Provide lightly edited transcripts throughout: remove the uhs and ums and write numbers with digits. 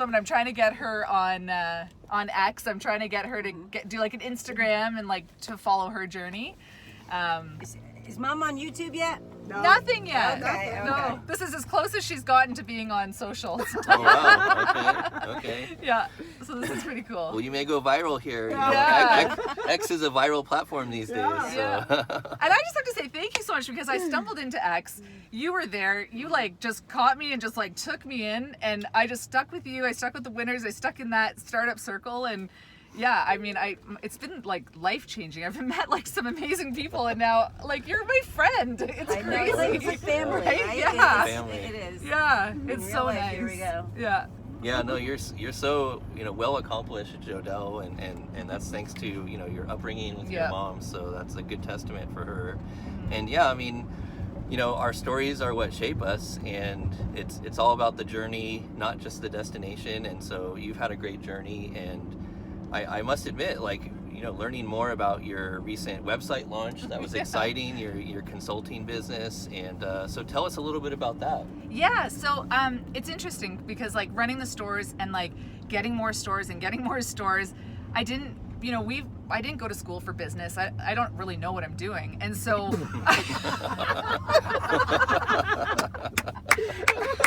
I'm trying to get her on X. I'm trying to get her to do like an Instagram and like to follow her journey. Is Mom on YouTube yet? No. Nothing yet. Okay. No. This is as close as she's gotten to being on socials. Oh wow. Okay. Yeah. So this is pretty cool. Well, you may go viral here. Yeah. X is a viral platform these days. Yeah. So. And I just have to say thank you so much because I stumbled into X. You were there. You like just caught me and just like took me in, and I just stuck with you. I stuck with the winners. I stuck in that startup circle, and yeah, I mean, it's been like life changing. I've met like some amazing people, and now like you're my friend. It's crazy. It's like family, right? Yeah. Family. It is. Yeah, it's so nice. Here we go. Yeah. Yeah, no, you're so well accomplished, Jodell, and that's thanks to your upbringing with your mom. So that's a good testament for her. And yeah, I mean, our stories are what shape us, and it's all about the journey, not just the destination. And so you've had a great journey, and I must admit, like, learning more about your recent website launch, that was exciting, your consulting business, and so tell us a little bit about that. Yeah, so it's interesting because like running the stores and like getting more stores, I didn't go to school for business. I don't really know what I'm doing. And so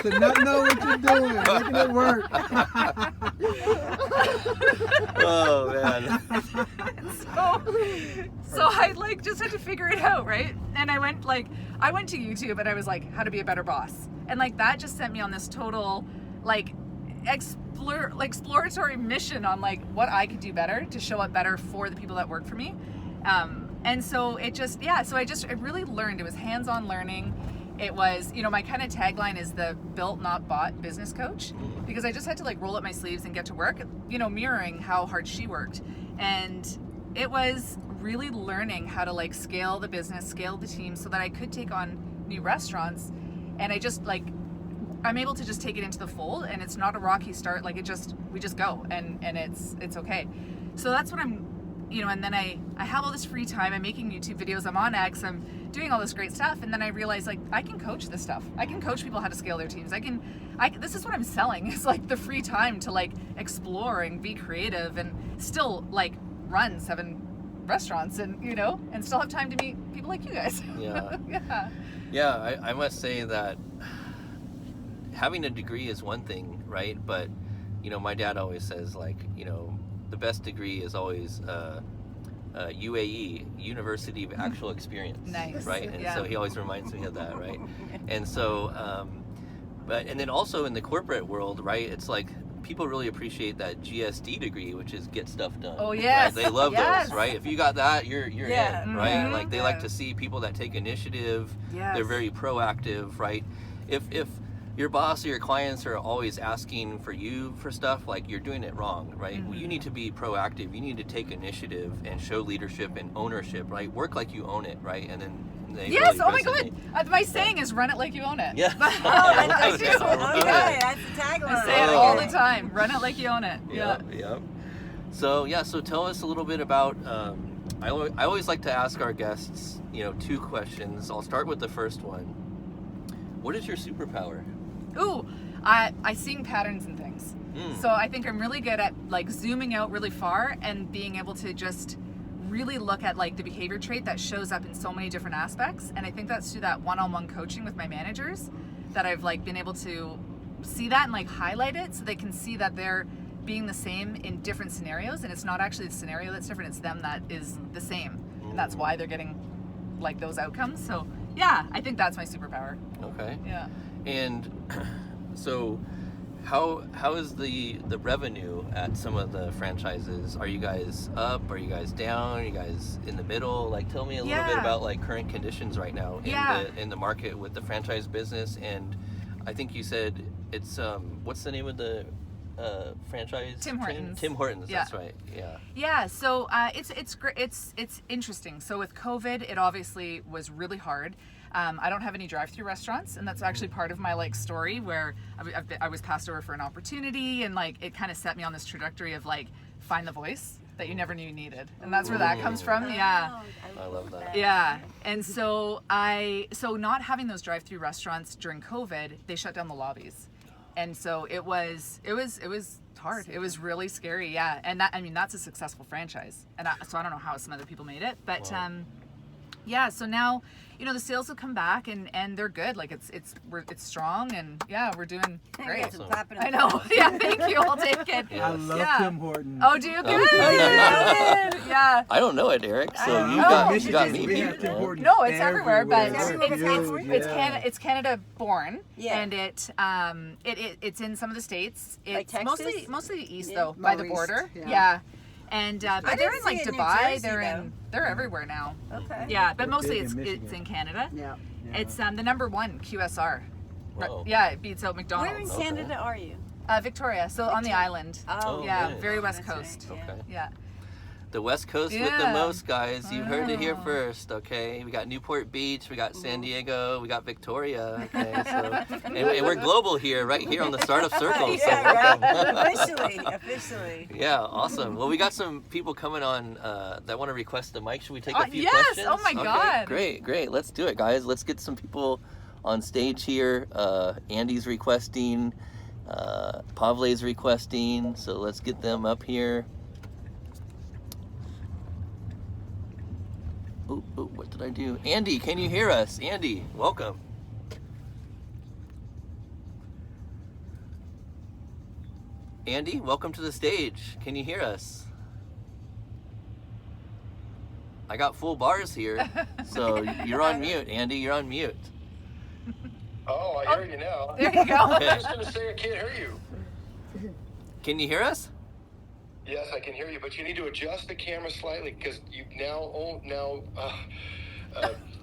to not know what you're doing, making it work. Oh man. So I like just had to figure it out, right? And I went to YouTube and I was like, how to be a better boss. And like that just sent me on this total like exploratory mission on like what I could do better to show up better for the people that work for me. And so it just, I really learned. It was hands-on learning. It was, my kind of tagline is the built, not bought business coach, because I just had to like roll up my sleeves and get to work, mirroring how hard she worked. And it was really learning how to like scale the business, scale the team so that I could take on new restaurants. And I just like, I'm able to just take it into the fold, and it's not a rocky start. Like we just go, and it's okay. So that's what I'm, and then I have all this free time. I'm making YouTube videos. I'm on X. I'm doing all this great stuff. And then I realized like I can coach this stuff. I can coach people how to scale their teams. This is what I'm selling. It's like the free time to like explore and be creative and still like run 7 restaurants and, and still have time to meet people like you guys. Yeah. Yeah. Yeah. I must say that having a degree is one thing, right? But, my dad always says like, the best degree is always UAE, University of Actual Experience. Nice. Right? And so he always reminds me of that, right? And so, and then also in the corporate world, right, it's like people really appreciate that GSD degree, which is get stuff done. Oh, yes. Right? They love Yes. those, right? If you got that, you're in, right? Mhm. Like they like to see people that take initiative. Yes. They're very proactive, right? If your boss or your clients are always asking for you for stuff, like you're doing it wrong, right? Mm-hmm. You need to be proactive. You need to take initiative and show leadership and ownership, right? Work like you own it, right? And then they Yes, really oh my resonate. God. My saying is run it like you own it. Yeah. I do. Okay, that's the tagline. I say it all the time. Run it like you own it. Yeah. Yeah. So tell us a little bit about, I always like to ask our guests, 2 questions. I'll start with the first one. What is your superpower? Ooh, I sing patterns and things. So I think I'm really good at like zooming out really far and being able to just really look at like the behavior trait that shows up in so many different aspects. And I think that's through that one-on-one coaching with my managers that I've like been able to see that and like highlight it so they can see that they're being the same in different scenarios, and it's not actually the scenario that's different, it's them that is the same. And that's why they're getting like those outcomes. So yeah, I think that's my superpower. Okay. Yeah. And so how is the revenue at some of the franchises? Are you guys up? Are you guys down? Are you guys in the middle? Like tell me a little bit about like current conditions right now in the market with the franchise business. And I think you said it's what's the name of the franchise? Tim Hortons. Tim Hortons, Yeah. That's right. Yeah. Yeah, so it's great. It's interesting. So with COVID, it obviously was really hard. I don't have any drive-through restaurants, and that's actually part of my like story where I was passed over for an opportunity, and like it kind of set me on this trajectory of like find the voice that you never knew you needed, and that's where that comes from. Yeah. I love that. Yeah, and so not having those drive-through restaurants during COVID, they shut down the lobbies. And so it was hard. It was really scary. Yeah. And that's a successful franchise. And so I don't know how some other people made it, but, yeah, so now, the sales have come back and they're good. Like it's strong, and yeah, we're doing great. Awesome. I know. Yeah, thank you. I'll take it. I love Tim Hortons. Oh, do you? Good. Yeah. I don't know it, Eric. So you got me beat. No, it's everywhere, but It's it's Canada born. Yeah. And it's in some of the states. It's like Texas? mostly the east Yeah. though, by the More border. east, Yeah. And but they're in didn't like see it in New Dubai. Jersey, They're everywhere now. Okay. Yeah, but They're mostly big in it's in Canada. Yeah. It's the number one QSR. Whoa. Yeah, it beats out Where in McDonald's. Canada are you? Victoria, so on the island. Oh, Yeah, nice. very west That's coast. right, Okay. Yeah. The West Coast with the Yeah. most, guys. You heard it here Oh. first, okay? We got Newport Beach, we got San Diego, we got Victoria, okay? So, and we're global here, right here on the Startup Circle. So Yeah, welcome. right. Officially. Yeah, awesome. Well, we got some people coming on that want to request the mic. Should we take a few yes! questions? Oh my God. Great. Let's do it, guys. Let's get some people on stage here. Andy's requesting, Pavle's requesting, so let's get them up here. Oh, what did I do? Andy, can you hear us? Andy, welcome. Andy, welcome to the stage. Can you hear us? I got full bars here, so you're on mute, Andy. You're on mute. Oh, I hear you now. There you go. I was going to say I can't hear you. Can you hear us? Yes, I can hear you, but you need to adjust the camera slightly because you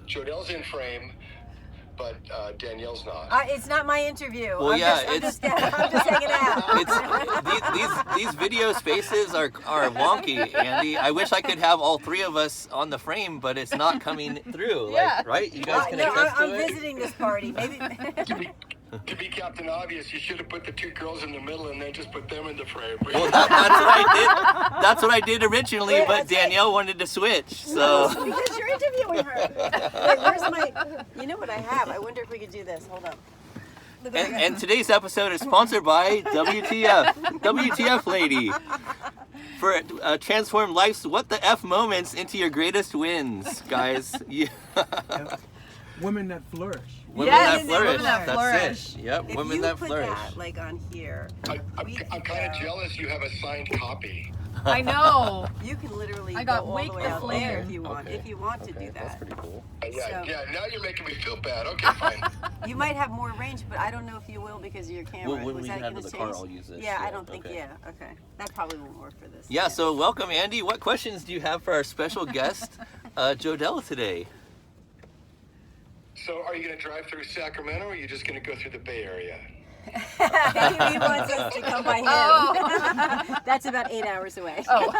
Jodell's in frame, but Danielle's not. It's not my interview. Well, I'm just hanging out. These video spaces are wonky, Andy. I wish I could have all three of us on the frame, but it's not coming through. Yeah. Like, right? You guys can No, attest to I'm it? visiting this party. Maybe. To be Captain Obvious, you should have put the two girls in the middle and then just put them in the frame. Well, that's what I did. That's what I did originally, Yeah, but that's right. Danielle wanted to switch. So Because you're interviewing her. Wait, where's my? You know what I have? I wonder if we could do this. Hold on. Look what I got. and today's episode is sponsored by WTF Lady. For transform life's what the F moments into your greatest wins, guys. Yeah. Women that flourish. Women Yes, that flourish. women that flourish. That's it. Yep, If women you that put flourish. that like on here, I'm kind of jealous you have a signed copy. I know. you can literally I got go all Wake the way the out Flame. there if you want. Okay. If you want to do That's that, pretty cool. Yeah, So- yeah. Now you're making me feel bad. Okay, fine. you might have more range, but I don't know if you will because of your camera. Well, when Was we that head gonna to the car, change? I'll use this. Yeah, I Yeah, don't think. okay. Yeah, okay. That probably won't work for this. Yeah, so welcome, Andy. What questions do you have for our special guest, Jodell, today? So are you going to drive through Sacramento or are you just going to go through the Bay Area? he wants us to come by him. Oh. That's about 8 hours away. Oh.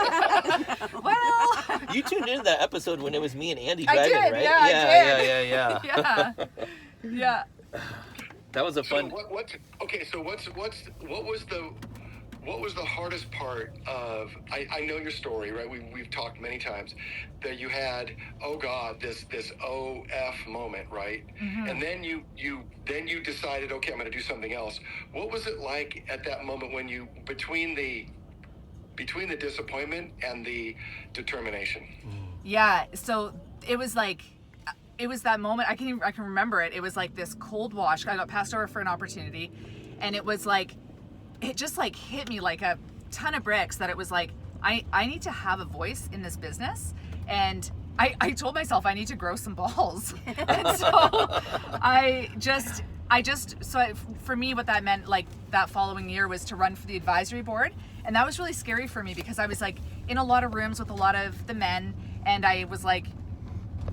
Well, You tuned into that episode when it was me and Andy I driving, did, right? yeah, I did. Yeah. yeah. Yeah. That was a So fun. what was the hardest part of? I know your story, right? We've talked many times that you had, oh God, this OF moment, right? Mm-hmm. And then you decided, okay, I'm going to do something else. What was it like at that moment when you between the disappointment and the determination? Yeah, so it was that moment. I can remember it. It was like this cold wash. I got passed over for an opportunity, and it was like, it just like hit me like a ton of bricks that it was like, I need to have a voice in this business, and I told myself I need to grow some balls, and so for me, what that meant, like that following year, was to run for the advisory board, and that was really scary for me because I was like in a lot of rooms with a lot of the men, and I was like,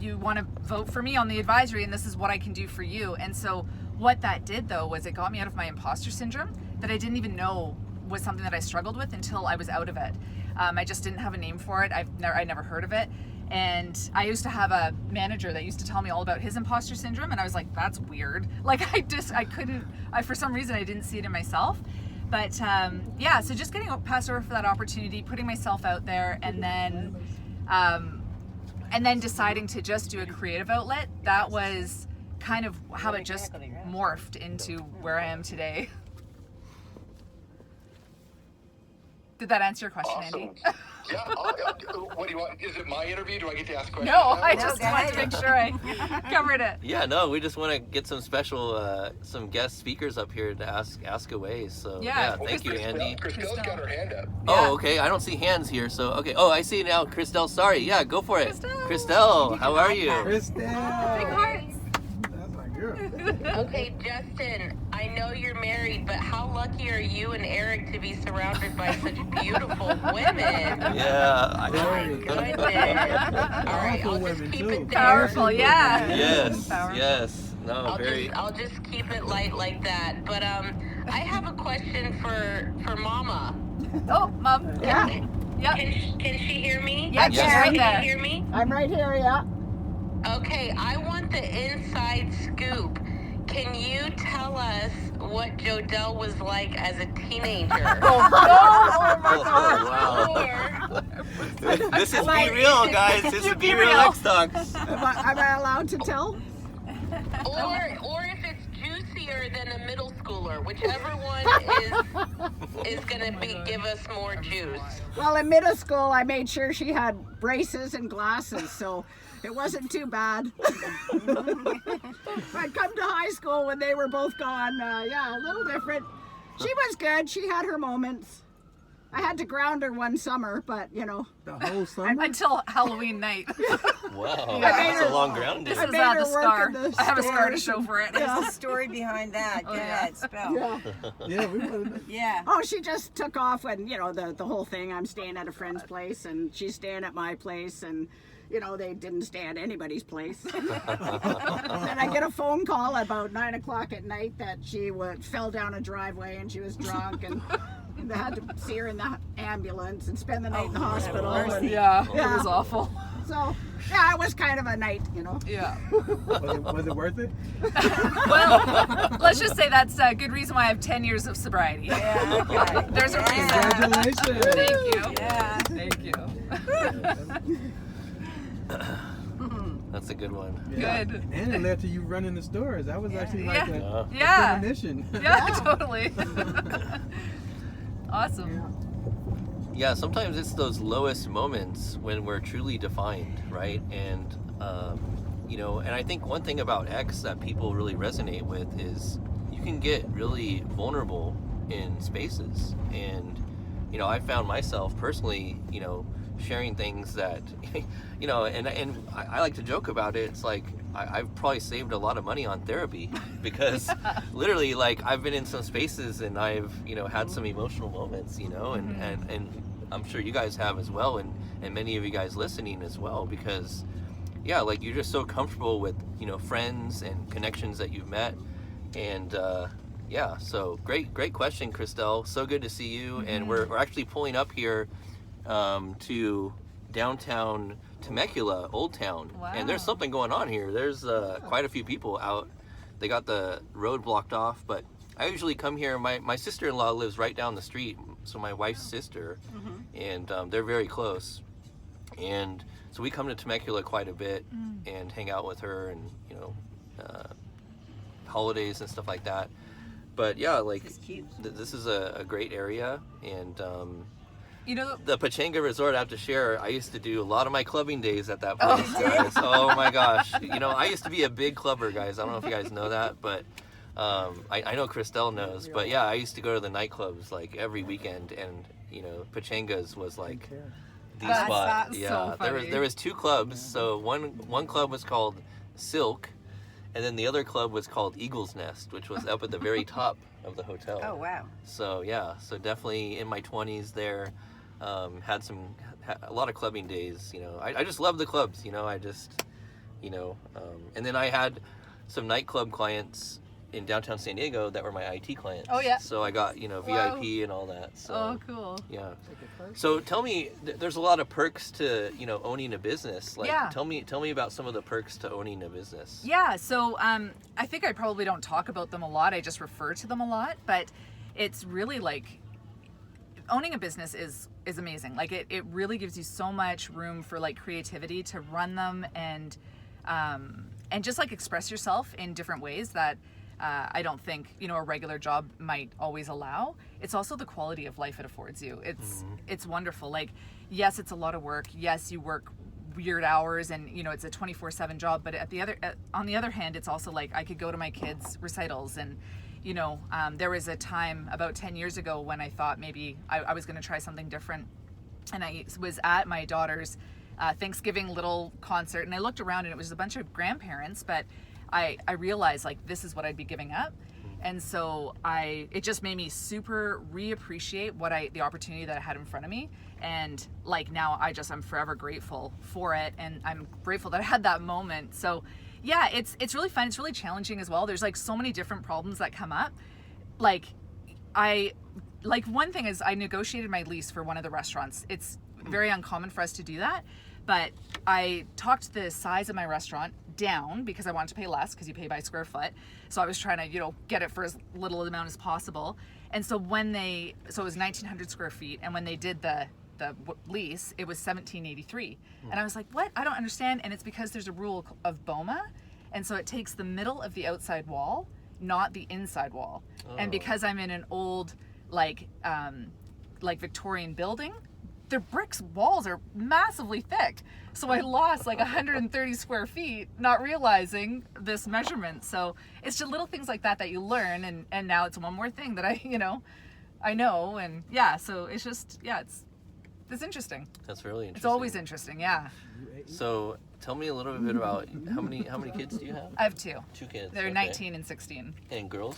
you want to vote for me on the advisory, and this is what I can do for you. And so what that did though was it got me out of my imposter syndrome that I didn't even know was something that I struggled with until I was out of it. I just didn't have a name for it. I never heard of it. And I used to have a manager that used to tell me all about his imposter syndrome, and I was like, that's weird. Like for some reason I didn't see it in myself. But so just getting passed over for that opportunity, putting myself out there, and then deciding to just do a creative outlet, that was kind of how it just morphed into where I am today. Did that answer your question, Awesome. Andy? Yeah. What do you want? Is it my interview? Do I get to ask questions? No, now? I No, just go wanted to ahead. make sure I covered it. Yeah, no, we just want to get some special, some guest speakers up here to ask away. So Yeah. yeah, thank you, Andy. Christelle's got her hand up. Yeah. Oh, okay. I don't see hands here, so okay. Oh, I see now. Christelle, sorry. Yeah, go for it. Christelle. Christelle, how are you? Big Christelle. hearts. That's my girl. Okay, Justin, I know you're married, but how lucky are you and Eric to be surrounded by such beautiful women? Yeah. My Very. goodness. All right, Powerful I'll women, just keep too. it there. Powerful, yeah. Yes. Powerful. Yes. No, very. I'll just keep it light like that. But I have a question for Mama. Oh, Mom. Yeah. Yep. Can she hear me? Yeah, she's right Can there. you hear me? I'm right here, yeah. Okay, I want the inside scoop. Can you tell us what Jodell was like as a teenager? Oh, Oh, wow. Or This is Be Real, guys. This is Be Real X Talks. Am I allowed to tell? or if it's juicier than a middle schooler, whichever one is gonna give us more juice. Well, in middle school, I made sure she had braces and glasses, so it wasn't too bad. I'd come to high school when they were both gone. Yeah, a little different. She was good. She had her moments. I had to ground her one summer, but you know. The whole summer. until Halloween night. Wow, Yeah. that's a long grounding. This I is made her the work scar. in the I have a scar to stores show for it. There's a story behind that. Go yeah. ahead, spell. Yeah. Yeah, we wanted to. Yeah. Oh, she just took off when, you know, the whole thing. I'm staying at a friend's place and she's staying at my place, and you know, they didn't stay at anybody's place. Then I get a phone call about 9 o'clock at night that she fell down a driveway and she was drunk, and they had to see her in the ambulance and spend the night in the hospital. And, Yeah, it Yeah. was awful. so, yeah, it was kind of a night, you know. Yeah. Was it worth it? Well, let's just say that's a good reason why I have 10 years of sobriety. Yeah, okay. There's a reason. Congratulations. Thank you. Yeah. Thank you. That's a good one. Yeah. Good. And it led to you running the stores. That was actually like Yeah. a Yeah. premonition. Yeah, totally. Awesome. Yeah, sometimes it's those lowest moments when we're truly defined, right? And you know, and I think one thing about X that people really resonate with is you can get really vulnerable in spaces. And you know, I found myself personally, you know, sharing things that you know, and I like to joke about it. It's like I've probably saved a lot of money on therapy because literally, like, I've been in some spaces and I've, you know, had some emotional moments, you know, and I'm sure you guys have as well, and many of you guys listening as well, because yeah, like, you're just so comfortable with, you know, friends and connections that you've met. And yeah, so great question, Christelle. So good to see you. And we're actually pulling up here to downtown Temecula, Old Town. Wow. And there's something going on here. There's quite a few people out. They got the road blocked off, but I usually come here. My sister-in-law lives right down the street, so my wife's sister, and they're very close. And so we come to Temecula quite a bit and hang out with her, and, you know, holidays and stuff like that. But yeah, like, This is cute. this is a great area. And You know, the Pachanga Resort, I have to share, I used to do a lot of my clubbing days at that place, guys. Oh my gosh. You know, I used to be a big clubber, guys. I don't know if you guys know that, but I know Christelle knows. But yeah, I used to go to the nightclubs like every weekend, and, you know, Pachanga's was like the That's spot. so Yeah, funny. there was two clubs. So one club was called Silk, and then the other club was called Eagle's Nest, which was up at the very top of the hotel. Oh, wow. So yeah, so definitely in my 20s there, had a lot of clubbing days. You know, I just love the clubs. You know, I just, you know, and then I had some nightclub clients in downtown San Diego that were my IT clients. Oh, yeah. So I got, you know, Wow. VIP and all that. So oh, cool. yeah. So tell me, there's a lot of perks to, you know, owning a business. Like, Yeah. tell me about some of the perks to owning a business. Yeah, so I think I probably don't talk about them a lot. I just refer to them a lot, but it's really like owning a business is amazing. Like, it really gives you so much room for like creativity to run them and just like express yourself in different ways that I don't think, a regular job might always allow. It's also the quality of life it affords you. It's wonderful. Like, yes, it's a lot of work. Yes, you work weird hours and, it's a 24/7 job. But on the other hand, it's also like I could go to my kids' recitals and, there was a time about 10 years ago when I thought maybe I was going to try something different. And I was at my daughter's Thanksgiving little concert, and I looked around and it was a bunch of grandparents, but I realized like this is what I'd be giving up. And so it just made me super reappreciate the opportunity that I had in front of me. And like now I'm forever grateful for it, and I'm grateful that I had that moment. So yeah, it's really fun. It's really challenging as well. There's like so many different problems that come up. Like one thing is I negotiated my lease for one of the restaurants. It's very uncommon for us to do that, but I talked the size of my restaurant down because I wanted to pay less, because you pay by square foot. So I was trying to, get it for as little amount as possible. And so it was 1,900 square feet, and when they did the lease, it was 1,783. And I was like, what? I don't understand. And it's because there's a rule of BOMA, and so it takes the middle of the outside wall, not the inside wall. And because I'm in an old like Victorian building, the bricks walls are massively thick. So I lost like 130 square feet, not realizing this measurement. So it's just little things like that you learn, and now it's one more thing that I know, and yeah, so it's just, it's interesting. That's really interesting. It's always interesting, yeah. So tell me a little bit about how many kids do you have? I have two. 2 kids. They're 19 and 16. And girls?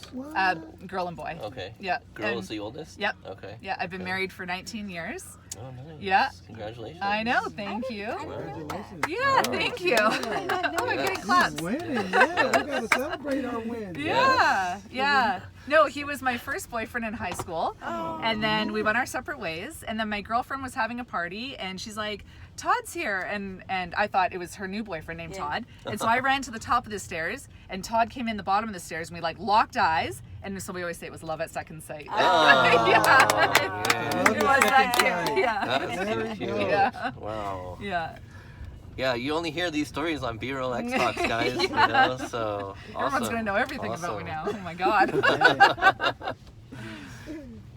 Girl and boy. Okay. Yeah. Girl is the oldest? Yep. Okay. Yeah, I've been married for 19 years. Oh, nice. Yeah. Congratulations. I know, thank you. Congratulations. Yeah, thank you. Oh, my good claps. He's winning, yeah. We gotta celebrate our win. Yeah. No, he was my first boyfriend in high school. And then we went our separate ways. And then my girlfriend was having a party, and she's like, Todd's here. And I thought it was her new boyfriend named Todd. And so I ran to the top of the stairs, and Todd came in the bottom of the stairs, and we like locked eyes. And so we always say it was love at second sight. Yeah. It was that cute. Yeah. That's cute. Yeah. Wow. Yeah. Yeah, you only hear these stories on B-Roll X Talks, guys. So everyone's awesome. gonna know everything about me now. Oh my God.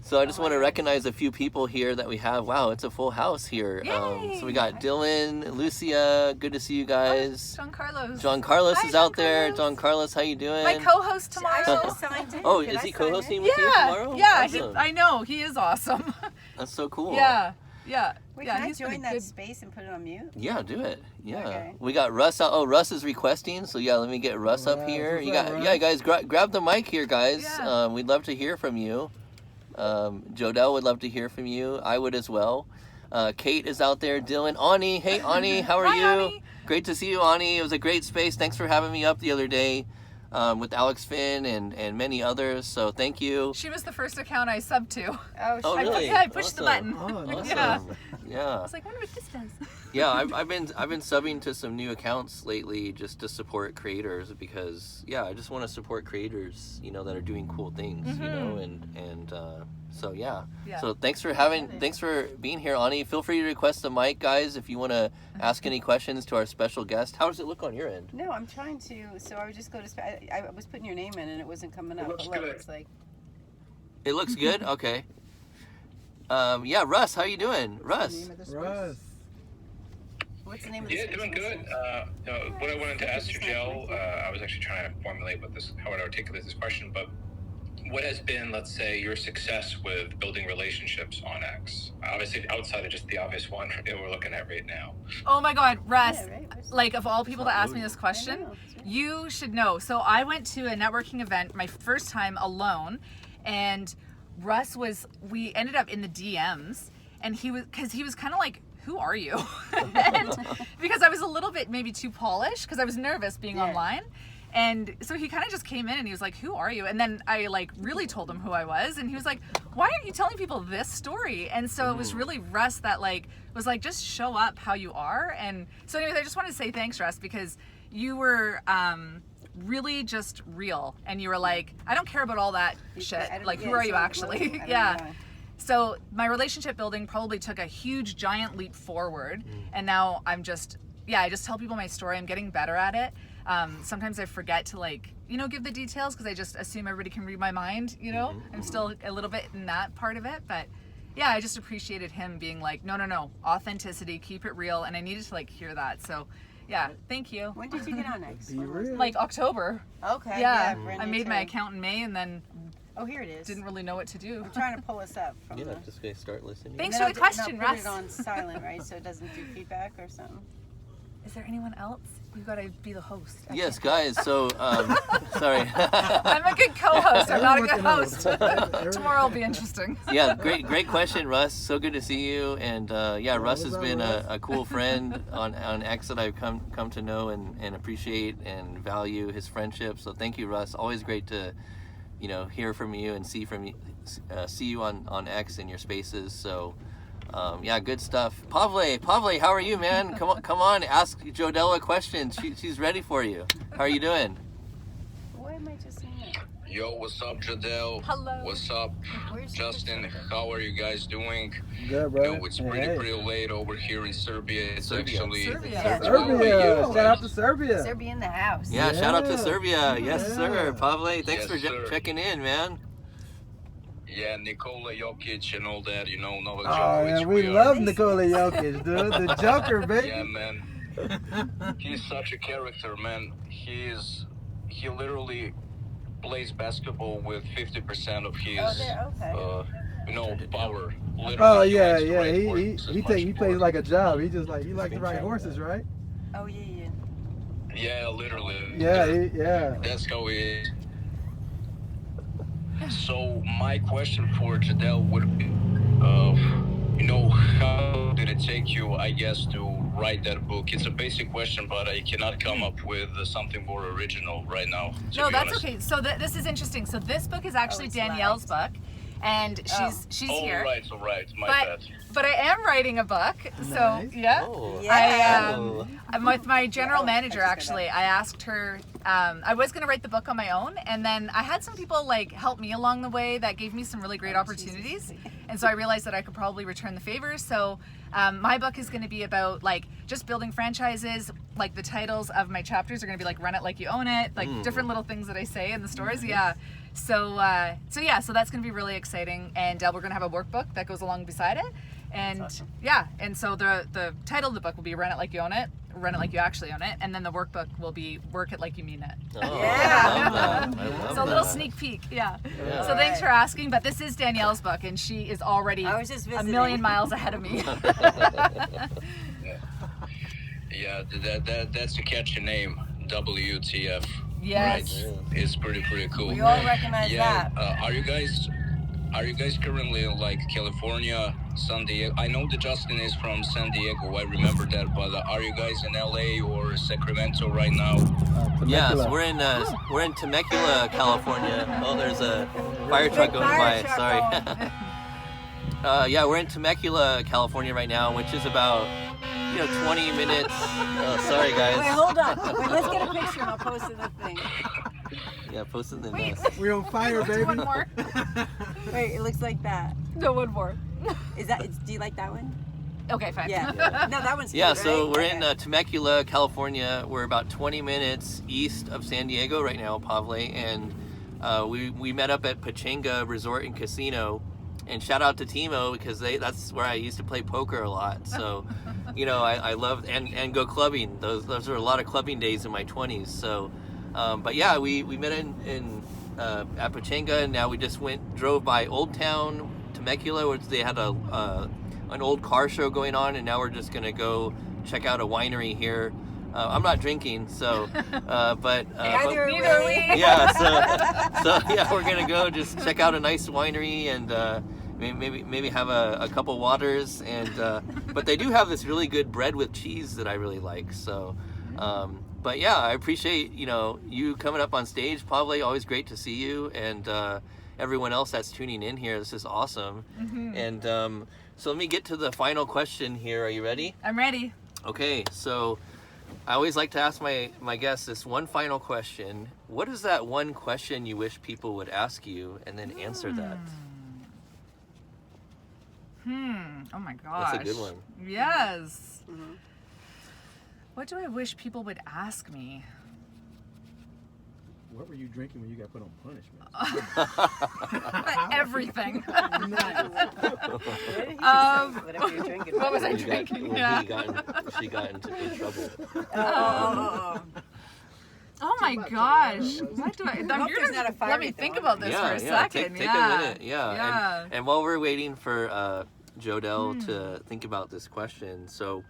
So I just want to recognize a few people here that we have. Wow, it's a full house here. So we got Dylan, Lucia. Good to see you guys. John Carlos. John Carlos Hi, is John out there. Carlos. John Carlos, how you doing? My co-host tomorrow. I should have signed in. Oh, Could is I he sign co-hosting in? with you tomorrow? Yeah, Awesome. I know. He is awesome. That's so cool. Yeah. Wait, Yeah, can I he's been join a that good- space and put it on mute? Yeah, do it. Yeah. Okay. We got Russ out. Oh, Russ is requesting. So yeah, let me get Russ up Russ, here. what's You up, got Russ? yeah, guys, grab the mic here, guys. Yeah. We'd love to hear from you. Jodell would love to hear from you. I would as well. Kate is out there. Dylan, Ani. Hey, Ani, how are Hi, you? Ani. Great to see you, Ani. It was a great space. Thanks for having me up the other day with Alex Finn and many others. So thank you. She was the first account I subbed to. Oh, really? I pushed the Awesome. button. Oh, nice. Yeah. Yeah. I was like, wonder what this does. Yeah, I've been subbing to some new accounts lately just to support creators, because I just want to support creators, that are doing cool things, and so yeah. So thanks for being here, Ani. Feel free to request the mic, guys, if you want to ask any questions to our special guest. How does it look on your end? No, I'm trying to. So I would just go to. I was putting your name in and it wasn't coming up. looks Look, good. it's like. It looks good. Okay. Yeah, Russ, how you doing, Russ? Russ. What's the name of the Yeah, space? doing good. What I wanted to ask Jodell, I was actually trying to formulate how would I articulate this question, but what has been, let's say, your success with building relationships on X? Obviously, outside of just the obvious one that we're looking at right now. Oh my God, Russ. Yeah, right? Like, of all people to ask me this question, I know. you should know. So I went to a networking event my first time alone, and Russ we ended up in the DMs, and he was kind of like, who are you? And because I was a little bit maybe too polished, because I was nervous being online. And so he kind of just came in and he was like, who are you? And then I like really told him who I was, and he was like, why aren't you telling people this story? And so it was really Russ that was like, just show up how you are. And so anyways, I just wanted to say thanks, Russ, because you were really just real, and you were like, I don't care about all that shit. Like, who are you actually? Yeah. So my relationship building probably took a huge giant leap forward, and now I just tell people my story. I'm getting better at it. sometimes I forget to like, you know, give the details because I just assume everybody can read my mind, you know? I'm still a little bit in that part of it, but yeah, I just appreciated him being like, no, authenticity, keep it real. And I needed to like hear that. So yeah, thank you. When did you get on next? Be real. Like October. Okay. Yeah, brand I new made my term. account in May and then Oh, here it is. didn't really know what to do. I'm trying to pull us up from Yeah, the. just gonna start listening. Thanks And for then the question, I'll put Russ. it on silent, right? So it doesn't do feedback or something. Is there anyone else? You gotta be the host. Yes, guys. So, sorry. I'm a good co-host. I'm not a good Everyone host. can host. Tomorrow will be interesting. Yeah, great question, Russ. So good to see you. And yeah, Russ has been a cool friend on X that I've come to know and appreciate and value his friendship. So thank you, Russ. Always great to, you know, hear from you and see you on X in your spaces. So yeah, good stuff. Pavle, how are you, man? Come on, ask Jodell a question. She's ready for you. How are you doing? Why am I just seeing it? Yo, what's up, Jodell? Hello. What's up, Where's the Justin? How are you guys doing? Good, You bro. know, it's Hey. pretty late over here in Serbia. It's Serbia. actually Serbia. Serbia. Shout out to Serbia. Serbia in the house. Yeah, shout out to Yeah. Serbia. Yes, Yeah. sir. Pavle, thanks Yes, for sir. checking in, man. yeah, Nikola Jokic and all that. You know, Novak Oh, Djokovic. man, we are- love Nikola Jokic, dude. The Joker, baby. Yeah, man. He's such a character, man. He literally plays basketball with 50% of his, Oh, there. Okay. you know, power. Literally, Oh he yeah, likes to yeah. ride He horses as he much plays more. like a job. He likes to ride horses, right? Oh yeah. Yeah, literally. Yeah, yeah. That's how he is. So my question for Jodell would be, you know, how did it take you, I guess, to write that book? It's a basic question, but I cannot come up with something more original right now. to No, be that's honest. okay. So this is interesting. So this book is actually it's Danielle's book, and she's Oh, here. right, all right. My bad. But I am writing a book. So Nice. yeah. Oh. Yeah. I'm with my general manager, actually. I asked her, I was going to write the book on my own, and then I had some people like help me along the way that gave me some really great opportunities. And so I realized that I could probably return the favor. So my book is going to be about like just building franchises. Like the titles of my chapters are going to be like "Run It Like You Own It," like different little things that I say in the stories. Yeah. So so that's going to be really exciting, and we're going to have a workbook that goes along beside it. And yeah, and so the title of the book will be "Run It Like You Own It," "Run It Like You Actually Own It," and then the workbook will be "Work It Like You Mean It." Oh, Yeah. I love that. I love So a little that. sneak peek, yeah. Yeah. So thanks for asking, but this is Danielle's book, and she is already I was just a visiting. million miles ahead of me. Yeah, that's a catchy name. WTF. Yes. Right? It's pretty cool. We all recognize Yeah. that. Are you guys currently in like California, San Diego? I know that Justin is from San Diego. I remember that. But are you guys in LA or Sacramento right now? Yes, Temecula. we're in Temecula, California. Oh, there's a fire truck going by. Sorry. Yeah, we're in Temecula, California right now, which is about 20 minutes. Oh, sorry guys. Wait, hold on. Wait, let's get a picture and I'll post it in the thing. Yeah, post it in the Wait. mess. We're on fire, baby. One more. Wait, it looks like that. No, one more. Do you like that one? Okay, fine. Yeah. No, that one's Yeah, cute, so right? we're in Temecula, California. We're about 20 minutes east of San Diego right now, Pavle, and we met up at Pachanga Resort and Casino. And shout out to Timo because that's where I used to play poker a lot. So, I loved and go clubbing. Those are a lot of clubbing days in my 20s. So, but yeah, we met in at Pachanga, and now we just drove by Old Town Temecula, which they had an old car show going on, and now we're just gonna go check out a winery here. I'm not drinking, so Neither Neither are we. yeah, so yeah, we're gonna go just check out a nice winery and maybe have a couple waters and but they do have this really good bread with cheese that I really like. So, but yeah, I appreciate you coming up on stage, Pavle. Always great to see you and everyone else that's tuning in here. This is awesome. And so let me get to the final question here. Are you ready? I'm ready. Okay, so I always like to ask my guests this one final question. What is that one question you wish people would ask you and then answer that? Oh my gosh. That's a good one. Yes. What do I wish people would ask me? What were you drinking when you got put on punishment? Everything. Whatever you're drinking. What was I You got- drinking? when Yeah. she got into trouble. Oh my gosh. What do I? hope You're there's gonna not a fire let me at the think one. about this for a second. Take a minute. Yeah. Yeah. And while we're waiting for Jodell to think about this question, so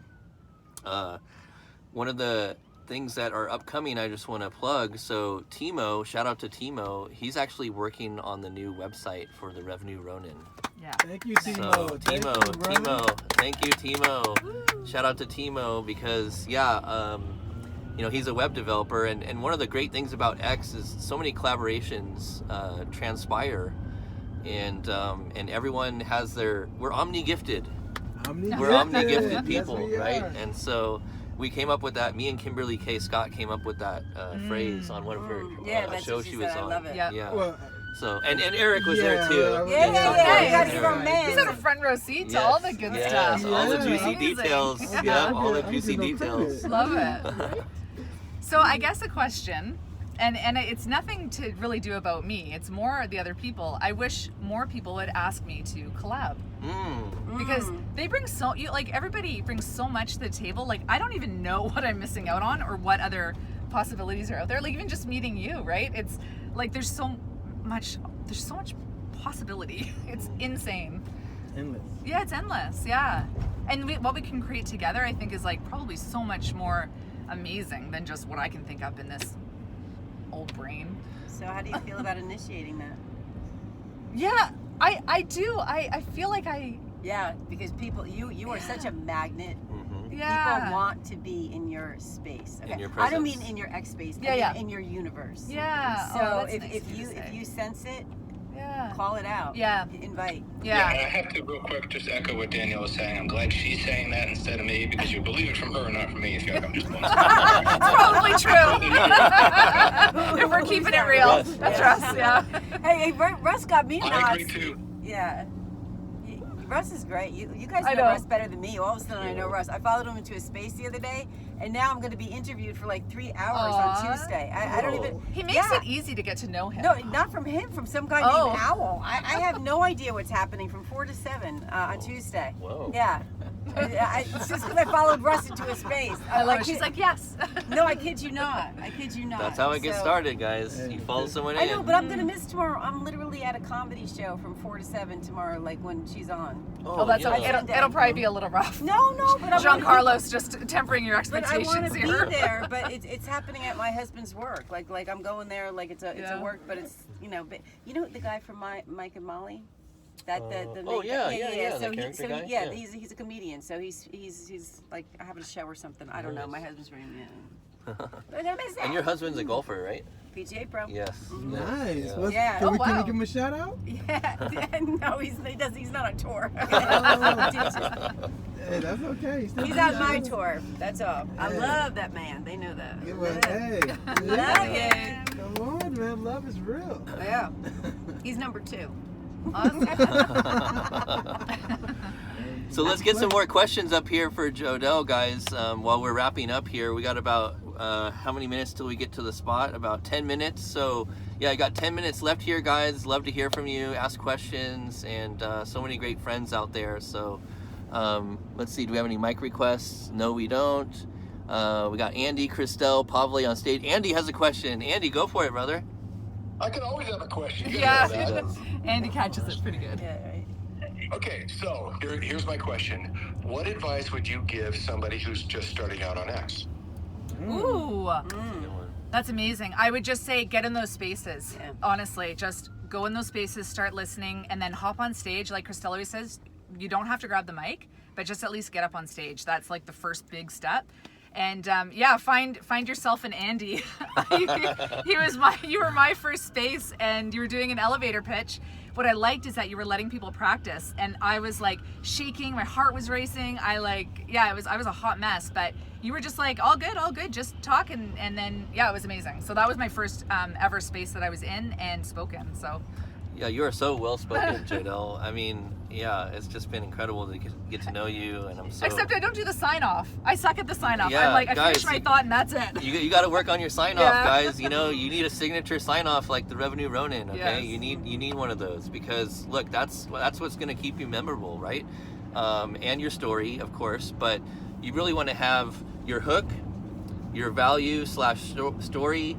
one of the things that are upcoming, I just want to plug. So Timo, shout out to Timo. He's actually working on the new website for the Revenue Ronin. Yeah. Thank you, Timo. So Thank you, brother. thank you, Timo. Shout out to Timo because he's a web developer, and one of the great things about X is so many collaborations transpire, and everyone has we're omni-gifted. We're omni-gifted people, Yes, we right? are. And so we came up with that. Me and Kimberly K. Scott came up with that phrase on one of her That's show what she was said. on. I love it. Yeah. Yeah. Well, So and Eric was there Yeah, too. well, Yeah. We gotta give our man. He's had a front row seat to all the good Yes, stuff. all the Yeah. juicy Amazing. details. Yeah. Yeah, all the I'm juicy getting no details. credit. Love it. So I guess a question, and it's nothing to really do about me. It's more the other people. I wish more people would ask me to collab because they bring everybody brings so much to the table. Like I don't even know what I'm missing out on or what other possibilities are out there. Like even just meeting you, right? It's like there's so much possibility. It's insane. Endless. Yeah, it's endless. Yeah, and what we can create together, I think, is like probably so much more amazing than just what I can think up in this old brain. So how do you feel about initiating that? Yeah, I do. I feel like Yeah, because people, you are such a magnet. yeah. People want to be in your space. Okay. In your I don't mean presence. in your X space. Yeah, I mean yeah. in your universe. Yeah. So oh, that's if, nice if of you you to if say. you sense it, Yeah. call it out. Yeah. Invite. Yeah. And I have to real quick just echo what Danielle was saying. I'm glad she's saying that instead of me because you believe it from her, not from me. I feel like I'm just going It's probably true. If we're keeping it real. Russ. That's Russ, yeah. Hey, Russ got me I nuts. agree too. Yeah. Russ is great. You guys I know know. Russ better than me. All of a sudden, I know Russ. I followed him into a space the other day, and now I'm going to be interviewed for like 3 hours Aw. on Tuesday. I don't even. He makes Yeah. it easy to get to know him. No, not from him. From some guy Oh. named Owl. I have no idea what's happening from 4 to 7 on Tuesday. Whoa. Yeah. It's just because I followed Russ into a space. She's like, yes. no, I kid you not. I kid you not. That's how it gets So- started, guys. You follow someone in. I know, but I'm gonna miss tomorrow. I'm literally at a comedy show from 4 to 7 tomorrow, like when she's on. Oh, that's yeah. okay. It'll probably be a little rough. No, but Jean Carlos just tempering your But I want expectations to here. be there. But it's happening at my husband's work. Like I'm going there. Like it's a work, but it's But the guy from Mike and Molly. The oh, main- yeah, So the character guy? yeah, Yeah. he's a comedian. So he's like having a show or something. I don't know. My husband's ring. Yeah. But I miss And that. your husband's a golfer, right? PGA pro. Yes. Nice. Yeah. What's- Yeah. Can, Oh, we, can wow. we give him a shout out? Yeah. No, he's not on tour. Hey, that's okay. He's on my tour. That's all. I love that man. They know that. Yeah, well, hey. Love him. Come on, man. Love is real. Yeah. He's number 2. So let's get some more questions up here for Jodell, guys. While we're wrapping up here, we got about how many minutes till we get to the spot? About 10 minutes. So yeah, I got 10 minutes left here, guys. Love to hear from you, ask questions, and so many great friends out there. So let's see, do we have any mic requests? No, we don't. We got Andy, Christelle, Pavle on stage. Andy has a question. Andy, go for it, brother. I can always have a question. You Yeah. know that. Andy catches it pretty good. Yeah, right. Okay, so here's my question. What advice would you give somebody who's just starting out on X? Ooh. That's amazing. I would just say get in those spaces. Yeah. Honestly, just go in those spaces, start listening, and then hop on stage. Like Christelle always says, you don't have to grab the mic, but just at least get up on stage. That's like the first big step. And find yourself an Andy. You were my first space, and you were doing an elevator pitch. What I liked is that you were letting people practice, and I was like shaking, my heart was racing. I was a hot mess, but you were just like all good, just talk, and then it was amazing. So that was my first ever space that I was in and spoken. So Yeah, you are so well spoken, Jodell. I mean, yeah, it's just been incredible to get to know you, and I'm so. Except I don't do the sign off. I suck at the sign off. Yeah, I'm like, I guys, finish my thought and that's it. You got to work on your sign off, Yeah. guys. You know, you need a signature sign off like the Revenue Ronin. Okay, Yes. you need one of those, because look, that's what's going to keep you memorable, right? And your story, of course, but you really want to have your hook, your value / story.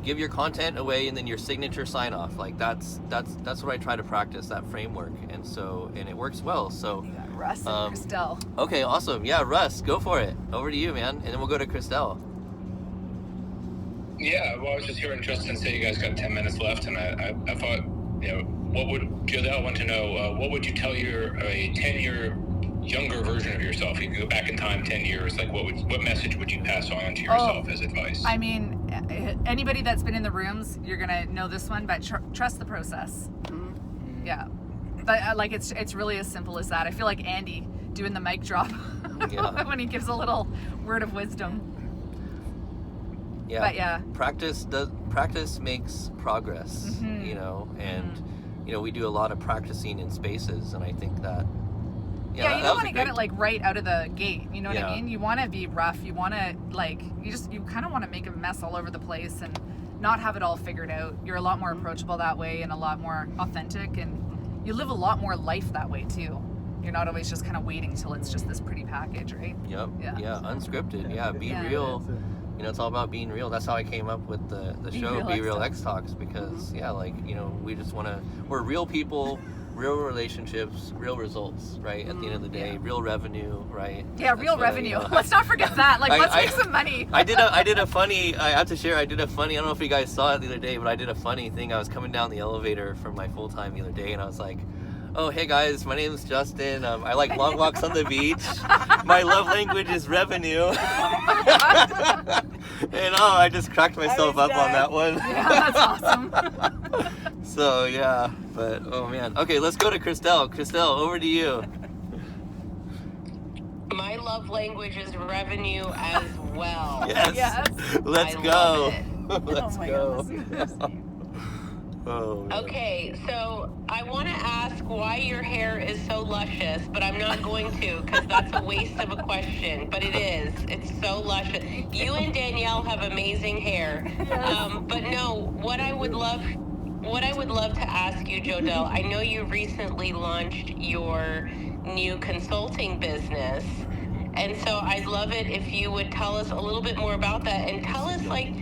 Give your content away, and then your signature sign off. Like that's what I try to practice, that framework, and it works well. So You got Russ and Christelle. okay, awesome. Yeah, Russ, go for it. Over to you, man, and then we'll go to Christelle. Yeah, well, I was just hearing Justin say you guys got 10 minutes left, and I thought, what would Jodell want to know? What would you tell a 10-year younger version of yourself? You could go back in time 10 years. Like, what message would you pass on to yourself as advice? I mean, anybody that's been in the rooms, you're gonna know this one, but trust the process. Mm-hmm. Yeah, but like it's really as simple as that. I feel like Andy doing the mic drop Yeah. when he gives a little word of wisdom. Yeah. But yeah. Practice makes progress. Mm-hmm. You know, and we do a lot of practicing in spaces, and I think that. Yeah, you don't want to get it like right out of the gate. You know what I Yeah. mean? You want to be rough. You want to you kind of want to make a mess all over the place and not have it all figured out. You're a lot more approachable that way and a lot more authentic, and you live a lot more life that way too. You're not always just kind of waiting till it's just this pretty package, right? Yep. Yeah. Yeah. Unscripted. Yeah. Be Yeah. real. It's all about being real. That's how I came up with the show, Real Be X Real Talks. X Talks, because we just we're real people, real relationships, real results, right? At the end of the day, real revenue, right? Yeah, real revenue. Let's not forget that. Like, let's make some money. I did a funny. I have to share. I did a funny. I don't know if you guys saw it the other day, but I did a funny thing. I was coming down the elevator from my full time the other day, and I was like, "Oh, hey guys, my name is Justin. I like long walks on the beach. My love language is revenue." And I just cracked myself up on that one. Yeah, that's awesome. So yeah, but oh man. Okay, let's go to Christelle. Christelle, over to you. My love language is revenue as well. Yes. Yes. Let's I go. love it. Let's Oh my go. goodness. Oh, man. Okay, so I want to ask why your hair is so luscious, but I'm not going to, because that's a waste of a question. But it is. It's so luscious. You and Danielle have amazing hair. But no, what I would love to ask you, Jodell, I know you recently launched your new consulting business. And so I'd love it if you would tell us a little bit more about that, and tell us like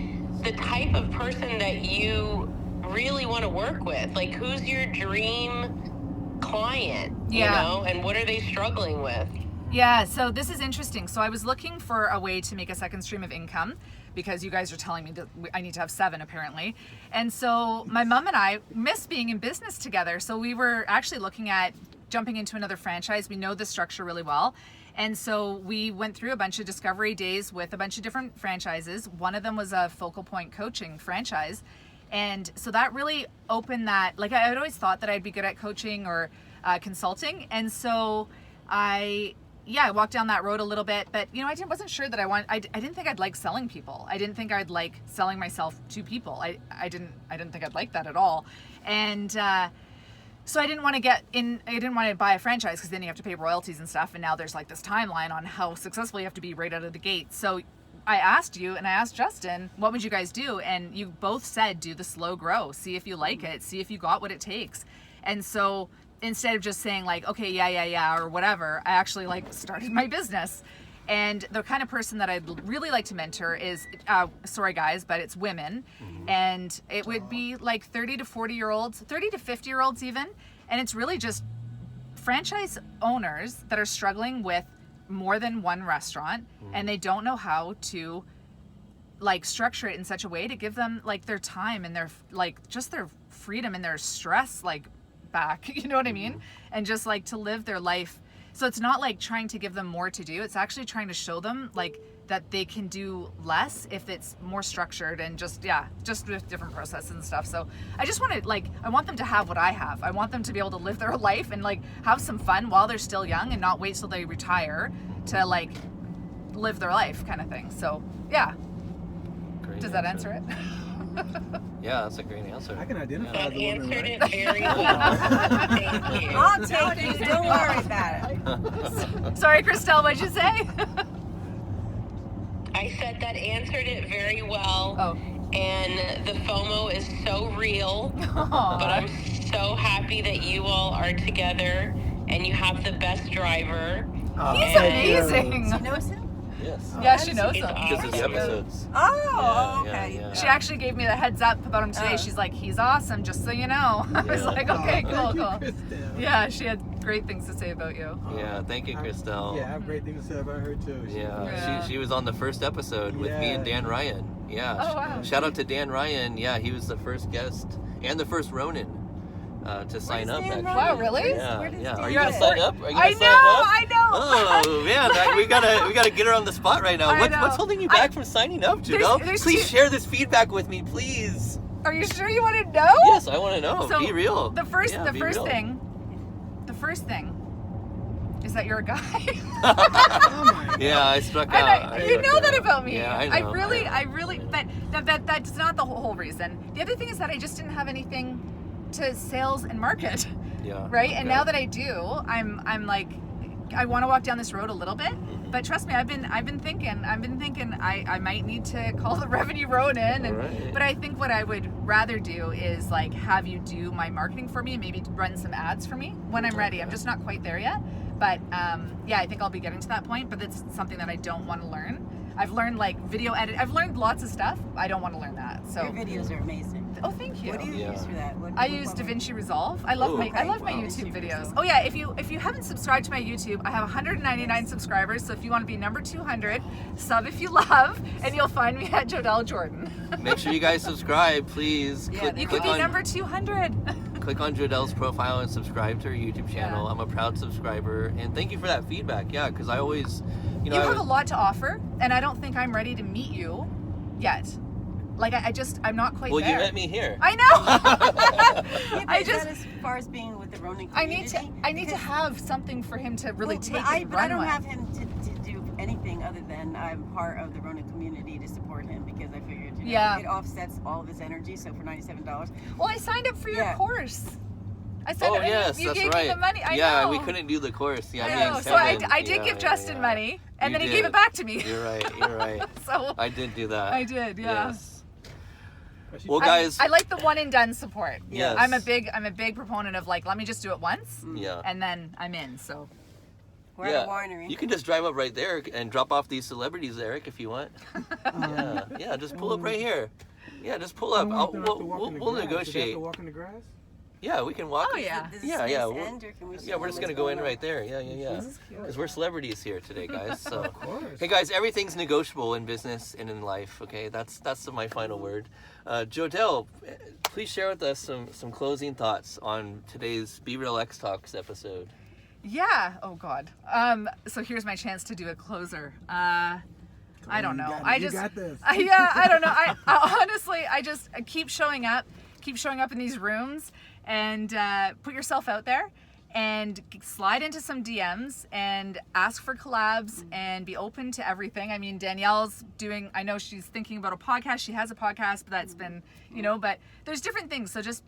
the type of person that you really want to work with. Like, who's your dream client, Yeah. and what are they struggling with? Yeah, so this is interesting. So I was looking for a way to make a second stream of income, because you guys are telling me that I need to have 7 apparently. And so my mom and I miss being in business together. So we were actually looking at jumping into another franchise. We know the structure really well. And so we went through a bunch of discovery days with a bunch of different franchises. One of them was a Focal Point coaching franchise. And so that really opened that, like I had always thought that I'd be good at coaching or consulting. And so I walked down that road a little bit, but I wasn't sure that I didn't think I'd like selling people. I didn't think I'd like selling myself to people. I didn't think I'd like that at all. And so I didn't want to buy a franchise, because then you have to pay royalties and stuff. And now there's like this timeline on how successful you have to be right out of the gate. So I asked you and I asked Justin, what would you guys do? And you both said, do the slow grow, see if you like it, see if you got what it takes. And so instead of just saying like, okay, yeah, or whatever, I actually started my business. And the kind of person that I'd really like to mentor is, sorry guys, but it's women. And it would be like 30 to 40-year-olds, 30 to 50-year-olds even. And it's really just franchise owners that are struggling with more than one restaurant, and they don't know how to structure it in such a way to give them their time and their just their freedom and their stress back, you know what I mean? And just to live their life. So it's not trying to give them more to do, it's actually trying to show them that they can do less if it's more structured and just with different processes and stuff. So I just want to I want them to have what I have. I want them to be able to live their life and have some fun while they're still young, and not wait till they retire to live their life kind of thing. So yeah. Great Does that answer. answer it? Yeah, that's a great answer. I can identify That as a woman, answered right? it very well. Thank you. I'll take you. Don't worry about it. Sorry, Christelle, what'd you say? I said that answered it very well. Oh. And the FOMO is so real. Aw. But I'm so happy that you all are together and you have the best driver. He's And- amazing. She knows him? Yes. Yeah, she knows He's him. Because of the awesome. episodes. Oh, Yeah, okay. yeah, yeah. She actually gave me the heads up about him today. Oh. She's like, he's awesome, just so you know. I was Yeah. like, okay, cool, Thank you, cool. Christelle. Yeah, she had great things to say about you. Yeah, thank you, Christelle. Yeah, I have great things to say about her too. Yeah. She was on the first episode with me and Dan Ryan. Yeah. Oh, wow. Shout out to Dan Ryan. Yeah, he was the first guest and the first Ronin to sign up. Dan actually. Wow, really? Yeah, Where does yeah. Dan Are you You're gonna at sign work? up? Are you I gonna know, sign up? I know. Oh man, we gotta get her on the spot right now. I What's know. holding you back from signing up, Jodell? there's Please two- share this feedback with me, please. Are you sure you want to know? Yes, I want to know. So, be real. The first, Yeah, the be first real. thing is that you're a guy. Oh my Yeah, I struck And out. you know that about me. Yeah, I know. I really, but that's not the whole reason. The other thing is that I just didn't have anything to sales and market, Yeah. right? And okay. now that I do, I'm like, I want to walk down this road a little bit. But trust me, I've been thinking I might need to call the revenue Ronin, and Right. but I think what I would rather do is like have you do my marketing for me and maybe run some ads for me when I'm ready. I'm just not quite there yet, but yeah, I think I'll be getting to that point. But it's something that I don't want to learn. I've learned like video edit. I've learned lots of stuff. I don't want to learn that. So Your videos are amazing. oh, thank you. What do you Yeah. use for that? I use DaVinci Resolve. I love Ooh, my okay. my Wow. YouTube DaVinci videos. Resolve. Oh yeah, if you haven't subscribed to my YouTube, I have 199 subscribers. So if you want to be number 200, sub if you love, and you'll find me at Jodell Jordan. Make sure you guys subscribe, please. Yeah, Click, You click could be on, number 200. click on Jodell's profile and subscribe to her YouTube channel. Yeah. I'm a proud subscriber, and thank you for that feedback. Yeah, because I always, you know, You I have a would- lot to offer, and I don't think I'm ready to meet you yet. Like I'm not quite well, there. you met me here. I know. Yeah, but I is just that as far as being with the Ronin I community? need to have something for him to really Well, take but I, and but I run don't with. have him to do anything other than I'm part of the Ronin community to support him because I figured Yeah. it offsets all of his energy. So for $97, Well, I signed up for your Yeah. course. I signed Oh up. and yes, you that's gave right. me the money. I yeah, know. we couldn't do the course. Yeah, I me know. and So I Kevin. did Yeah, give Justin yeah. money, and You then he gave did. it back to me. You're right. You're right. So I did do that. I did, yeah. Yes. Well, I- guys. I like the one and done support. Yes. I'm a big proponent of like, let me just do it once, Yeah. and then I'm in. So we're at a winery. You can just drive up right there and drop off these celebrities, Eric, if you want. Yeah, just pull up right here. Yeah, just pull up. We'll negotiate. To walk in the grass? Yeah, we can walk. Oh, yeah. Does the Yeah, space yeah. end, or can we Yeah, we're just gonna go in right there. Yeah. Because we're celebrities here today, guys. So, hey guys, everything's negotiable in business and in life. Okay, that's my final word. Jodell, please share with us some closing thoughts on today's Be Real X Talks episode. yeah. Oh God. So here's my chance to do a closer. I don't know. You got this. Yeah, I don't know. I honestly, I keep showing up in these rooms, and put yourself out there, and slide into some DMs and ask for collabs and be open to everything. I mean, Danielle's doing, I know she's thinking about a podcast. She has a podcast, but that's been, but there's different things. So just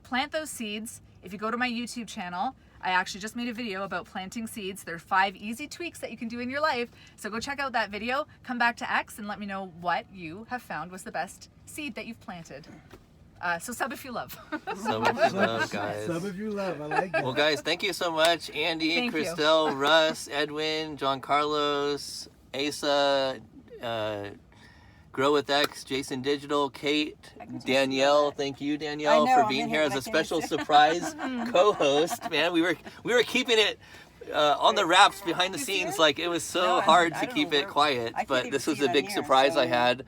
plant those seeds. If you go to my YouTube channel, I actually just made a video about planting seeds. There are 5 easy tweaks that you can do in your life. So go check out that video, come back to X, and let me know what you have found was the best seed that you've planted. So sub if you love. Sub if you love, guys. Sub if you love. I like that. Well, guys, thank you so much, Andy, Thank you. Christelle, Russ, Edwin, John Carlos, Asa, Grow with X, Jason Digital, Kate, Danielle. Thank you, Danielle, I know, for I'm being in here here, as but a I can't special say- surprise co-host. Man, we were keeping it on the wraps behind the scenes. Like it was so No, hard I to don't keep know it where- quiet, I can't but even this was see a it on big here, surprise I so- had.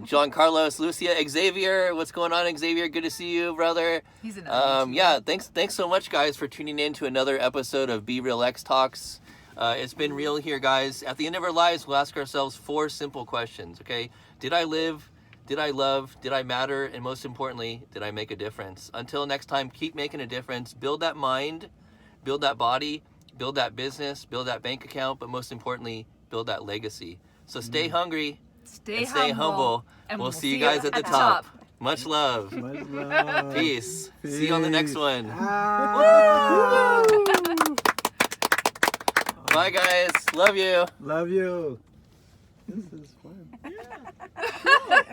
John Carlos, Lucia, Xavier, what's going on, Xavier? Good to see you, brother. He's another YouTuber. Yeah, thanks so much, guys, for tuning in to another episode of Be Real X Talks. It's been real here, guys. At the end of our lives, we'll ask ourselves 4 simple questions, okay? Did I live? Did I love? Did I matter? And most importantly, did I make a difference? Until next time, keep making a difference. Build that mind, build that body, build that business, build that bank account, but most importantly, build that legacy. So stay hungry. Stay And stay humble. and We'll see you guys at the top. Much love. Much love. Peace. See you on the next one. Ah. Bye, guys. Love you. Love you. This is fun.